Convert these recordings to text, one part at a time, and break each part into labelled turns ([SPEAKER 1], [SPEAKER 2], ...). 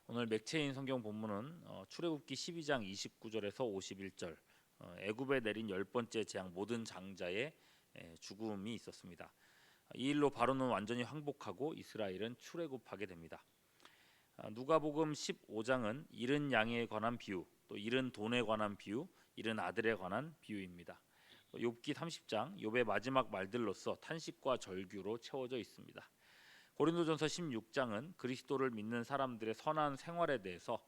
[SPEAKER 1] 오늘 맥체인 성경 본문은 출애굽기 12장 29절에서 51절, 애굽에 내린 열 번째 재앙 모든 장자의 죽음이 있었습니다. 이 일로 바로는 완전히 항복하고 이스라엘은 출애굽하게 됩니다. 누가복음 15장은 잃은 양에 관한 비유, 또 잃은 돈에 관한 비유, 잃은 아들에 관한 비유입니다. 욥기 30장 욥의 마지막 말들로서 탄식과 절규로 채워져 있습니다. 고린도전서 16장은 그리스도를 믿는 사람들의 선한 생활에 대해서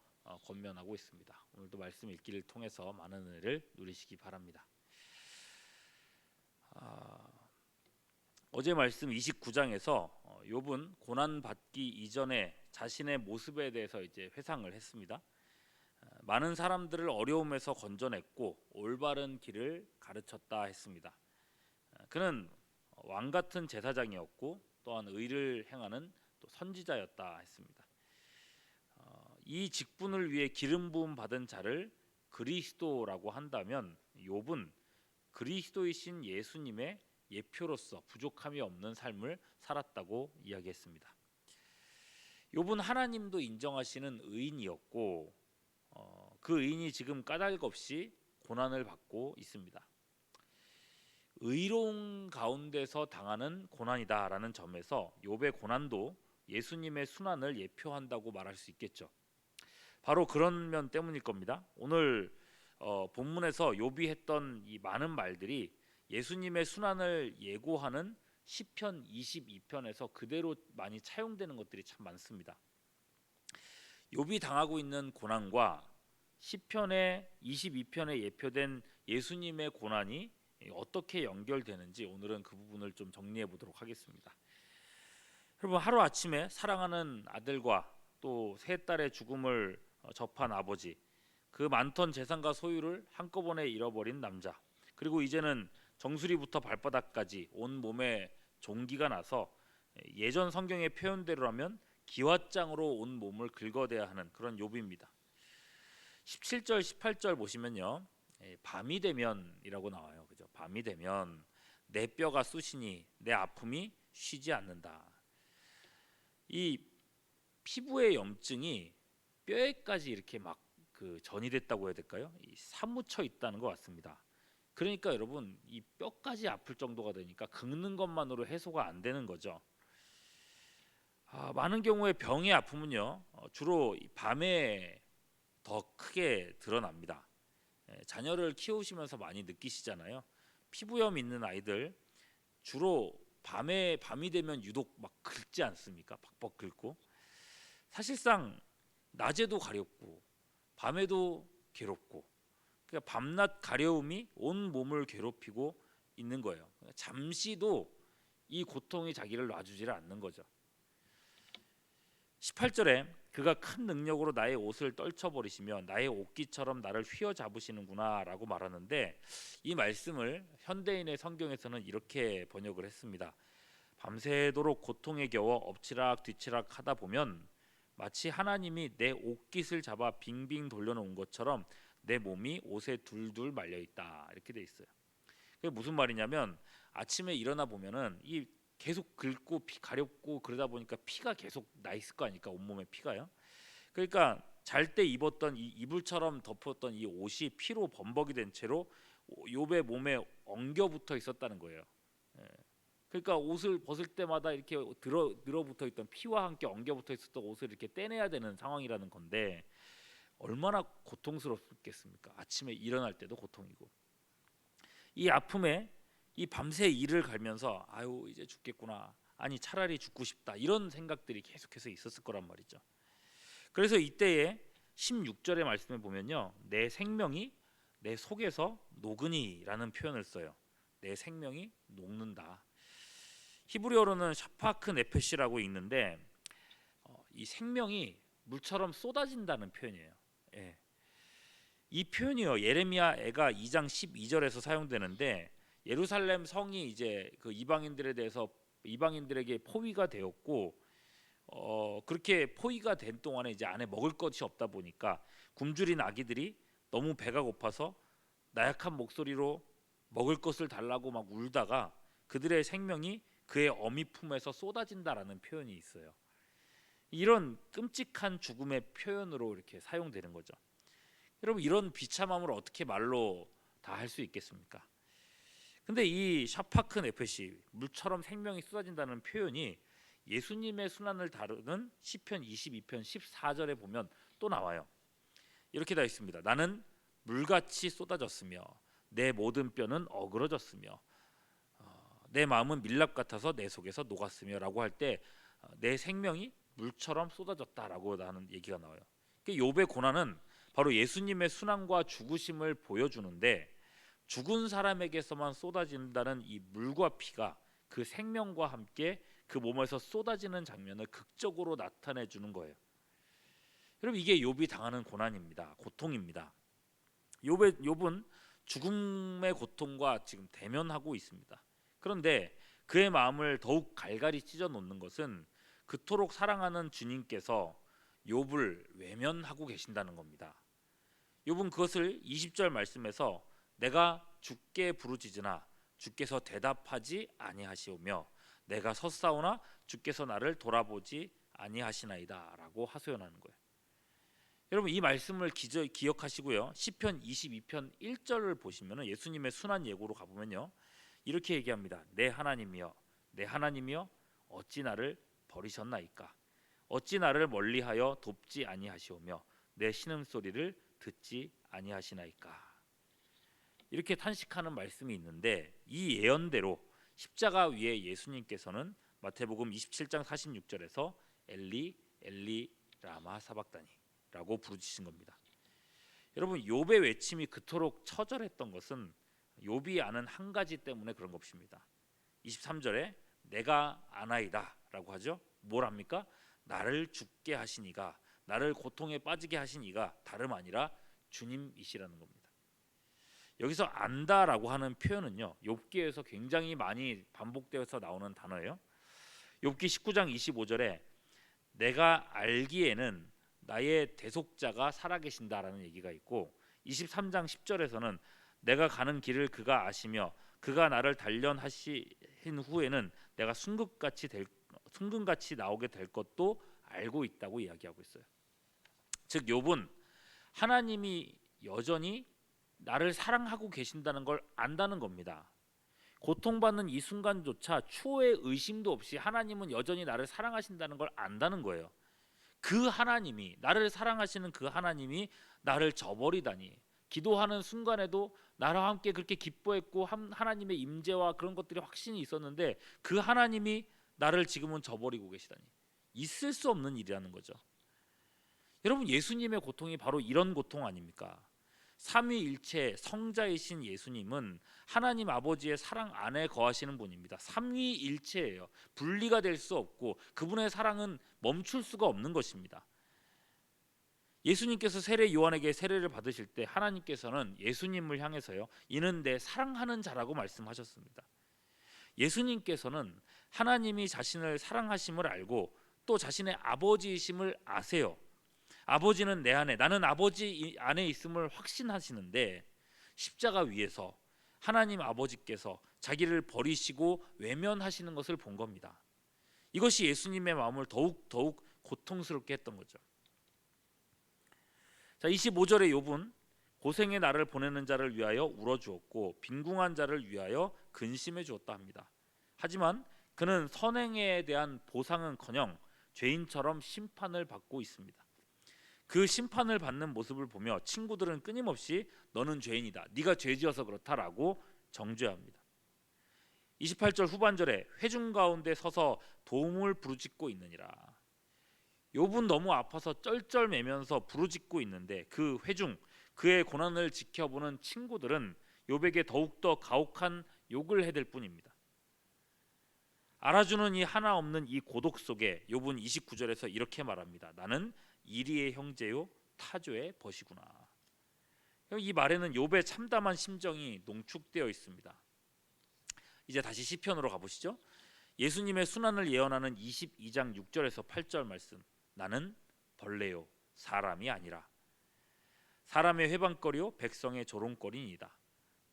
[SPEAKER 1] 권면하고 있습니다. 오늘도 말씀 읽기를 통해서 많은 은혜를 누리시기 바랍니다. 어제 말씀 29장에서 욥은 고난 받기 이전에 자신의 모습에 대해서 이제 회상을 했습니다. 많은 사람들을 어려움에서 건져냈고 올바른 길을 가르쳤다 했습니다. 그는 왕 같은 제사장이었고 또한 의를 행하는 또 선지자였다 했습니다. 이 직분을 위해 기름 부음 받은 자를 그리스도라고 한다면 욥은 그리스도이신 예수님의 예표로서 부족함이 없는 삶을 살았다고 이야기했습니다. 욥은 하나님도 인정하시는 의인이었고 그 의인이 지금 까닭 없이 고난을 받고 있습니다. 의로운 가운데서 당하는 고난이다라는 점에서 욥의 고난도 예수님의 순환을 예표한다고 말할 수 있겠죠. 바로 그런 면 때문일 겁니다. 오늘 본문에서 욥이 했던 이 많은 말들이 예수님의 순환을 예고하는 시편 22편에서 그대로 많이 차용되는 것들이 참 많습니다. 욥이 당하고 있는 고난과 시편의 22편에 예표된 예수님의 고난이 어떻게 연결되는지 오늘은 그 부분을 좀 정리해 보도록 하겠습니다. 여러분, 하루아침에 사랑하는 아들과 또 세 딸의 죽음을 접한 아버지, 그 많던 재산과 소유를 한꺼번에 잃어버린 남자, 그리고 이제는 정수리부터 발바닥까지 온 몸에 종기가 나서 예전 성경의 표현대로라면 기왓장으로 온 몸을 긁어대야 하는 그런 욥입니다. 17절 18절 보시면요, 밤이 되면이라고 나와요. 그죠? 밤이 되면 내 뼈가 쑤시니 내 아픔이 쉬지 않는다. 이 피부의 염증이 뼈에까지 이렇게 막 전이 됐다고 해야 될까요? 사무쳐 있다는 것 같습니다. 그러니까 여러분, 이 뼈까지 아플 정도가 되니까 긁는 것만으로 해소가 안 되는 거죠. 많은 경우에 병의 아픔은요, 주로 밤에 더 크게 드러납니다. 자녀를 키우시면서 많이 느끼시잖아요. 피부염 있는 아이들 주로 밤이 되면 유독 막 긁지 않습니까? 벅벅 긁고. 사실상 낮에도 가렵고 밤에도 괴롭고, 그러니까 밤낮 가려움이 온 몸을 괴롭히고 있는 거예요. 잠시도 이 고통이 자기를 놔주지를 않는 거죠. 18절에 그가 큰 능력으로 나의 옷을 떨쳐버리시며 나의 옷깃처럼 나를 휘어잡으시는구나 라고 말하는데, 이 말씀을 현대인의 성경에서는 이렇게 번역을 했습니다. 밤새도록 고통에 겨워 엎치락 뒤치락 하다 보면 마치 하나님이 내 옷깃을 잡아 빙빙 돌려놓은 것처럼 내 몸이 옷에 둘둘 말려있다, 이렇게 돼 있어요. 그게 무슨 말이냐면, 아침에 일어나 보면은 이 계속 긁고 가렵고 그러다 보니까 피가 계속 나 있을 거 아닙니까? 온몸에 피가요. 그러니까 잘 때 입었던 이 이불처럼 덮었던 이 옷이 피로 범벅이 된 채로 욥의 몸에 엉겨 붙어 있었다는 거예요. 그러니까 옷을 벗을 때마다 이렇게 늘어붙어 있던 피와 함께 엉겨 붙어 있었던 옷을 이렇게 떼내야 되는 상황이라는 건데, 얼마나 고통스럽겠습니까? 아침에 일어날 때도 고통이고, 이 아픔에 이 밤새 이를 갈면서 아유 이제 죽겠구나, 아니 차라리 죽고 싶다, 이런 생각들이 계속해서 있었을 거란 말이죠. 그래서 이때에 16절의 말씀에 보면요, 내 생명이 내 속에서 녹으니라는 표현을 써요. 내 생명이 녹는다. 히브리어로는 샤파크 네페시라고 읽는데, 이 생명이 물처럼 쏟아진다는 표현이에요. 예. 이 표현이요, 예레미야 애가 2장 12절에서 사용되는데, 예루살렘 성이 이제 그 이방인들에게 포위가 되었고, 그렇게 포위가 된 동안에 이제 안에 먹을 것이 없다 보니까 굶주린 아기들이 너무 배가 고파서 나약한 목소리로 먹을 것을 달라고 막 울다가 그들의 생명이 그의 어미 품에서 쏟아진다라는 표현이 있어요. 이런 끔찍한 죽음의 표현으로 이렇게 사용되는 거죠. 여러분, 이런 비참함을 어떻게 말로 다 할 수 있겠습니까? 근데 이 샤파크 네페시, 물처럼 생명이 쏟아진다는 표현이 예수님의 순환을 다루는 시편 22편 14절에 보면 또 나와요. 이렇게 되어 있습니다. 나는 물같이 쏟아졌으며 내 모든 뼈는 어그러졌으며 내 마음은 밀랍 같아서 내 속에서 녹았으며 라고 할 때 내 생명이 물처럼 쏟아졌다라고 하는 얘기가 나와요. 욥의 고난은 바로 예수님의 순환과 죽으심을 보여주는데, 죽은 사람에게서만 쏟아진다는 이 물과 피가 그 생명과 함께 그 몸에서 쏟아지는 장면을 극적으로 나타내 주는 거예요. 여러분, 이게 욥이 당하는 고난입니다. 고통입니다. 욥은 죽음의 고통과 지금 대면하고 있습니다. 그런데 그의 마음을 더욱 갈갈이 찢어 놓는 것은 그토록 사랑하는 주님께서 욥을 외면하고 계신다는 겁니다. 욥은 그것을 20절 말씀에서 내가 주께 부르짖으나 주께서 대답하지 아니하시오며 내가 섰사오나 주께서 나를 돌아보지 아니하시나이다 라고 하소연하는 거예요. 여러분, 이 말씀을 기억하시고요. 시편 22편 1절을 보시면 예수님의 순환 예고로 가보면요, 이렇게 얘기합니다. 내 하나님이여, 내 하나님이여, 어찌 나를 버리셨나이까? 어찌 나를 멀리하여 돕지 아니하시오며 내 신음소리를 듣지 아니하시나이까? 이렇게 탄식하는 말씀이 있는데, 이 예언대로 십자가 위에 예수님께서는 마태복음 27장 46절에서 엘리 엘리 라마 사박다니 라고 부르짖으신 겁니다. 여러분, 욥의 외침이 그토록 처절했던 것은 욥이 아는 한 가지 때문에 그런 것입니다. 23절에 내가 아나이다 라고 하죠. 뭘 합니까? 나를 죽게 하신 이가, 나를 고통에 빠지게 하신 이가 다름 아니라 주님이시라는 겁니다. 여기서 안다라고 하는 표현은요, 욥기에서 굉장히 많이 반복되어서 나오는 단어예요. 욥기 19장 25절에 내가 알기에는 나의 대속자가 살아계신다라는 얘기가 있고, 23장 10절에서는 내가 가는 길을 그가 아시며 그가 나를 단련하신 후에는 내가 순금같이 나오게 될 것도 알고 있다고 이야기하고 있어요. 즉, 욥은 하나님이 여전히 나를 사랑하고 계신다는 걸 안다는 겁니다. 고통받는 이 순간조차 추호의 의심도 없이 하나님은 여전히 나를 사랑하신다는 걸 안다는 거예요. 그 하나님이, 나를 사랑하시는 그 하나님이 나를 저버리다니, 기도하는 순간에도 나와 함께 그렇게 기뻐했고 하나님의 임재와 그런 것들이 확신이 있었는데 그 하나님이 나를 지금은 저버리고 계시다니, 있을 수 없는 일이라는 거죠. 여러분, 예수님의 고통이 바로 이런 고통 아닙니까? 삼위일체 성자이신 예수님은 하나님 아버지의 사랑 안에 거하시는 분입니다. 삼위일체예요. 분리가 될 수 없고 그분의 사랑은 멈출 수가 없는 것입니다. 예수님께서 세례 요한에게 세례를 받으실 때 하나님께서는 예수님을 향해서요, 이는 내 사랑하는 자라고 말씀하셨습니다. 예수님께서는 하나님이 자신을 사랑하심을 알고 또 자신의 아버지이심을 아세요. 아버지는 내 안에, 나는 아버지 안에 있음을 확신하시는데 십자가 위에서 하나님 아버지께서 자기를 버리시고 외면하시는 것을 본 겁니다. 이것이 예수님의 마음을 더욱 고통스럽게 했던 거죠. 자, 25절의 욥은 고생의 날을 보내는 자를 위하여 울어주었고 빈궁한 자를 위하여 근심해 주었다 합니다. 하지만 그는 선행에 대한 보상은커녕 죄인처럼 심판을 받고 있습니다. 그 심판을 받는 모습을 보며 친구들은 끊임없이 너는 죄인이다, 네가 죄지어서 그렇다라고 정죄합니다. 28절 후반절에 회중 가운데 서서 도움을 부르짖고 있느니라. 욥은 너무 아파서 쩔쩔매면서 부르짖고 있는데 그 회중, 그의 고난을 지켜보는 친구들은 욥에게 더욱더 가혹한 욕을 해댈 뿐입니다. 알아주는 이 하나 없는 이 고독 속에 욥은 29절에서 이렇게 말합니다. 나는 이리의 형제요 타조의 벗이구나. 이 말에는 욥의 참담한 심정이 농축되어 있습니다. 이제 다시 시편으로 가보시죠. 예수님의 순환을 예언하는 22장 6절에서 8절 말씀. 나는 벌레요 사람이 아니라 사람의 회방거리요 백성의 조롱거리니이다.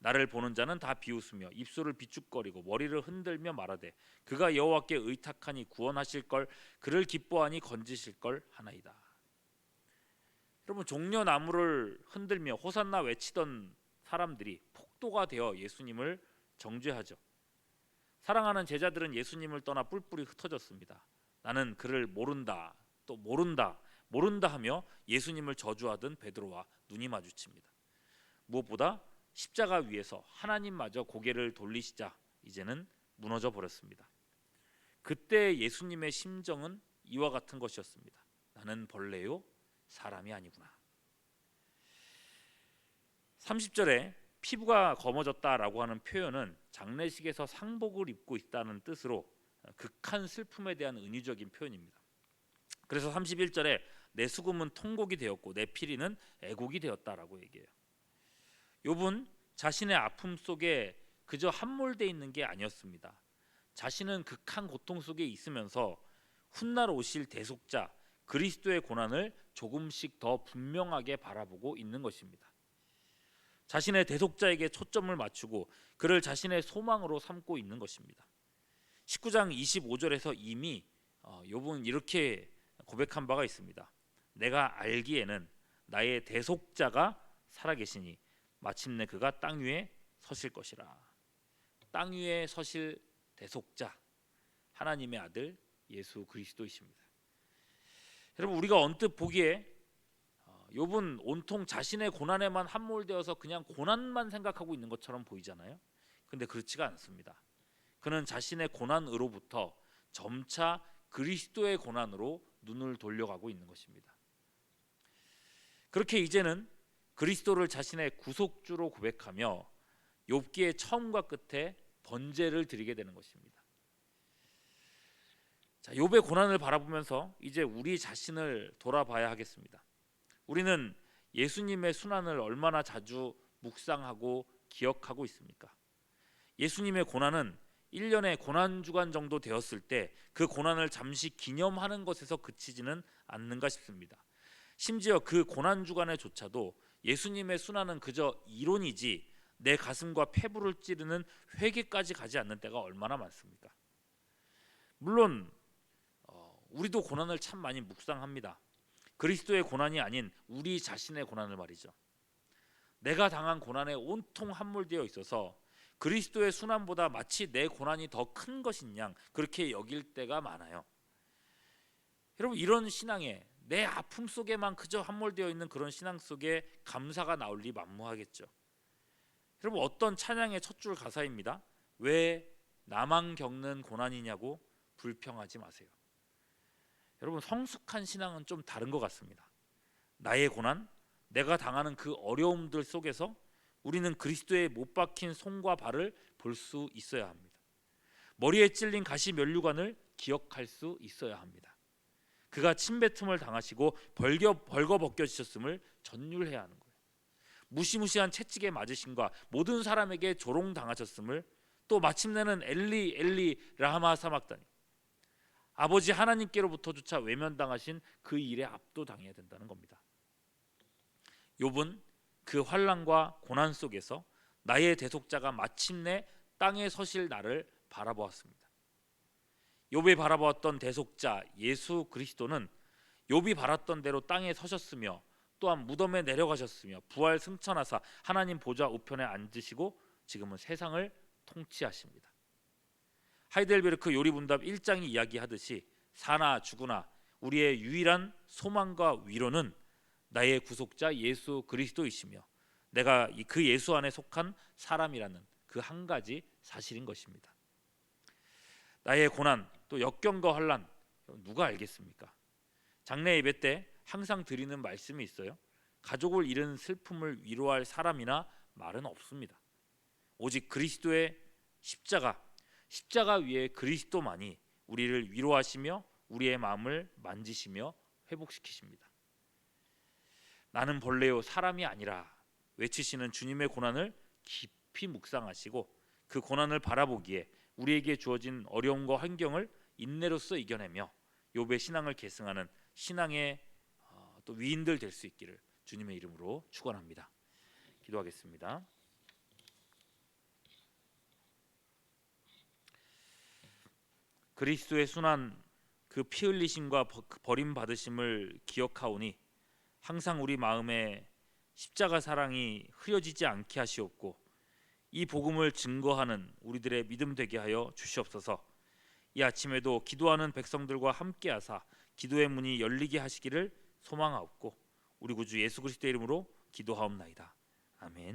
[SPEAKER 1] 나를 보는 자는 다 비웃으며 입술을 비축거리고 머리를 흔들며 말하되 그가 여호와께 의탁하니 구원하실 걸 그를 기뻐하니 건지실 걸 하나이다. 여러분, 종려나무를 흔들며 호산나 외치던 사람들이 폭도가 되어 예수님을 정죄하죠. 사랑하는 제자들은 예수님을 떠나 뿔뿔이 흩어졌습니다. 나는 그를 모른다, 또 모른다, 모른다 하며 예수님을 저주하던 베드로와 눈이 마주칩니다. 무엇보다 십자가 위에서 하나님마저 고개를 돌리시자 이제는 무너져 버렸습니다. 그때 예수님의 심정은 이와 같은 것이었습니다. 나는 벌레요 사람이 아니구나. 30절에 피부가 검어졌다라고 하는 표현은 장례식에서 상복을 입고 있다는 뜻으로 극한 슬픔에 대한 은유적인 표현입니다. 그래서 31절에 내 수금은 통곡이 되었고 내 피리는 애곡이 되었다라고 얘기해요. 욥은 자신의 아픔 속에 그저 함몰되어 있는 게 아니었습니다. 자신은 극한 고통 속에 있으면서 훗날 오실 대속자 그리스도의 고난을 조금씩 더 분명하게 바라보고 있는 것입니다. 자신의 대속자에게 초점을 맞추고 그를 자신의 소망으로 삼고 있는 것입니다. 19장 25절에서 이미 욥은 이렇게 고백한 바가 있습니다. 내가 알기에는 나의 대속자가 살아계시니 마침내 그가 땅 위에 서실 것이라. 땅 위에 서실 대속자, 하나님의 아들 예수 그리스도이십니다. 여러분, 우리가 언뜻 보기에 욥은 온통 자신의 고난에만 함몰되어서 그냥 고난만 생각하고 있는 것처럼 보이잖아요. 근데 그렇지가 않습니다. 그는 자신의 고난으로부터 점차 그리스도의 고난으로 눈을 돌려가고 있는 것입니다. 그렇게 이제는 그리스도를 자신의 구속주로 고백하며 욥기의 처음과 끝에 번제를 드리게 되는 것입니다. 자, 욥의 고난을 바라보면서 이제 우리 자신을 돌아봐야 하겠습니다. 우리는 예수님의 순환을 얼마나 자주 묵상하고 기억하고 있습니까? 예수님의 고난은 1년의 고난주간 정도 되었을 때 그 고난을 잠시 기념하는 것에서 그치지는 않는가 싶습니다. 심지어 그 고난주간에조차도 예수님의 순환은 그저 이론이지 내 가슴과 폐부를 찌르는 회개까지 가지 않는 때가 얼마나 많습니까? 물론 우리도 고난을 참 많이 묵상합니다. 그리스도의 고난이 아닌 우리 자신의 고난을 말이죠. 내가 당한 고난에 온통 함몰되어 있어서 그리스도의 순환보다 마치 내 고난이 더 큰 것인 양 그렇게 여길 때가 많아요. 여러분, 이런 신앙에 내 아픔 속에만 그저 함몰되어 있는 그런 신앙 속에 감사가 나올 리 만무하겠죠. 여러분, 어떤 찬양의 첫 줄 가사입니다. 왜 나만 겪는 고난이냐고 불평하지 마세요. 여러분, 성숙한 신앙은 좀 다른 것 같습니다. 나의 고난, 내가 당하는 그 어려움들 속에서 우리는 그리스도의 못 박힌 손과 발을 볼 수 있어야 합니다. 머리에 찔린 가시 면류관을 기억할 수 있어야 합니다. 그가 침뱉음을 당하시고 벌거벗겨지셨음을 전율해야 하는 거예요. 무시무시한 채찍에 맞으심과 모든 사람에게 조롱당하셨음을, 또 마침내는 엘리 엘리 라마 사막다니, 아버지 하나님께로부터조차 외면당하신 그 일에 압도당해야 된다는 겁니다. 욥은 그 환난과 고난 속에서 나의 대속자가 마침내 땅에 서실 날을 바라보았습니다. 욥이 바라보았던 대속자 예수 그리스도는 욥이 바랐던 대로 땅에 서셨으며 또한 무덤에 내려가셨으며 부활 승천하사 하나님 보좌 우편에 앉으시고 지금은 세상을 통치하십니다. 하이델베르크 요리분답 1장이 이야기하듯이 사나 죽으나 우리의 유일한 소망과 위로는 나의 구속자 예수 그리스도이시며 내가 그 예수 안에 속한 사람이라는 그 한 가지 사실인 것입니다. 나의 고난, 또 역경과 환난, 누가 알겠습니까? 장례 예배 때 항상 드리는 말씀이 있어요. 가족을 잃은 슬픔을 위로할 사람이나 말은 없습니다. 오직 그리스도의 십자가 위에 그리스도만이 우리를 위로하시며 우리의 마음을 만지시며 회복시키십니다. 나는 벌레요 사람이 아니라 외치시는 주님의 고난을 깊이 묵상하시고 그 고난을 바라보기에 우리에게 주어진 어려움과 환경을 인내로써 이겨내며 욥의 신앙을 계승하는 신앙의 또 위인들 될 수 있기를 주님의 이름으로 축원합니다. 기도하겠습니다. 그리스도의 순환 그 피 흘리심과 버림 받으심을 기억하오니 항상 우리 마음에 십자가 사랑이 흐려지지 않게 하시옵고 이 복음을 증거하는 우리들의 믿음 되게 하여 주시옵소서. 이 아침에도 기도하는 백성들과 함께 하사 기도의 문이 열리게 하시기를 소망하옵고 우리 구주 예수 그리스도의 이름으로 기도하옵나이다. 아멘.